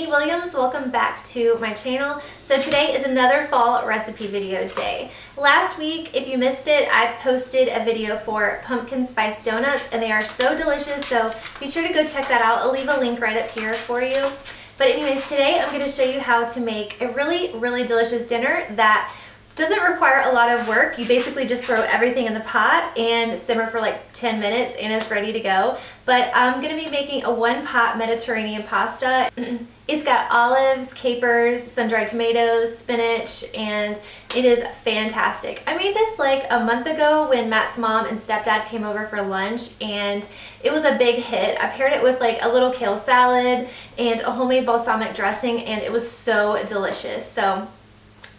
Amy Williams. Welcome back to my channel. So today is another fall recipe video day. Last week, if you missed it, I posted a video for pumpkin spice donuts and they are so delicious, so be sure to go check that out. I'll leave a link right up here for you. But anyways, today I'm going to show you how to make a really delicious dinner that doesn't require a lot of work. You basically just throw everything in the pot and simmer for like 10 minutes and it's ready to go. But I'm gonna be making a one-pot Mediterranean pasta. It's got olives, capers, sun-dried tomatoes, spinach, and it is fantastic. I made this like a month ago when Matt's mom and stepdad came over for lunch and it was a big hit. I paired it with like a little kale salad and a homemade balsamic dressing and it was so delicious. So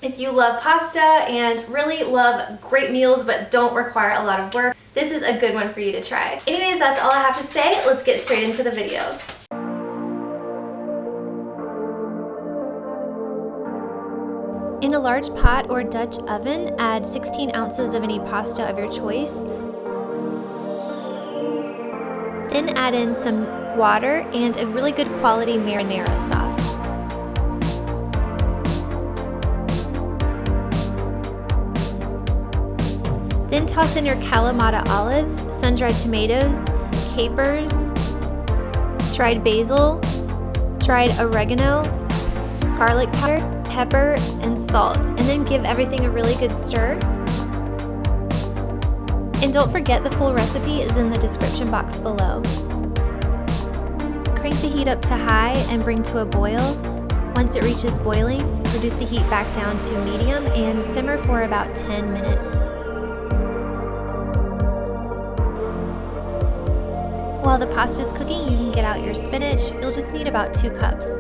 if you love pasta and really love great meals but don't require a lot of work, this is a good one for you to try. Anyways, that's all I have to say. Let's get straight into the video. In a large pot or Dutch oven, add 16 ounces of any pasta of your choice. Then add in some water and a really good quality marinara sauce. Then toss in your kalamata olives, sun-dried tomatoes, capers, dried basil, dried oregano, garlic powder, pepper, and salt, and then give everything a really good stir. And don't forget, the full recipe is in the description box below. Crank the heat up to high and bring to a boil. Once it reaches boiling, reduce the heat back down to medium and simmer for about 10 minutes. While the pasta is cooking, you can get out your spinach. You'll just need about 2 cups.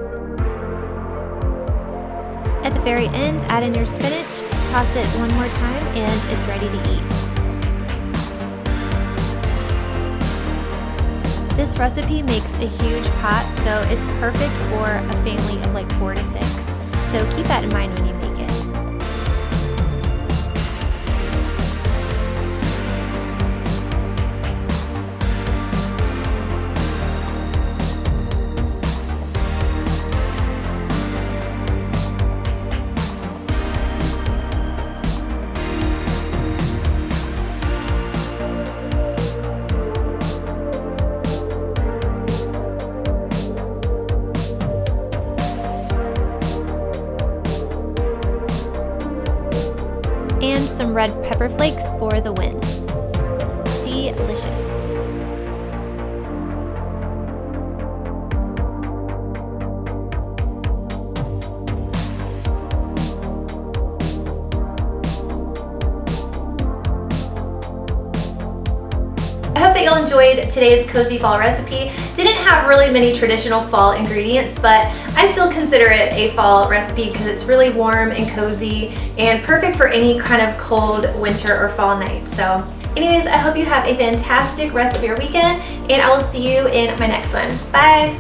At the very end, add in your spinach, toss it one more time, and it's ready to eat. This recipe makes a huge pot, so it's perfect for a family of like 4 to 6. So keep that in mind when you make it. And some red pepper flakes for the win. Delicious. I hope that you'll enjoyed today's cozy fall recipe. Didn't have really many traditional fall ingredients, but I still consider it a fall recipe because it's really warm and cozy and perfect for any kind of cold winter or fall night. So anyways, I hope you have a fantastic rest of your weekend and I will see you in my next one. Bye!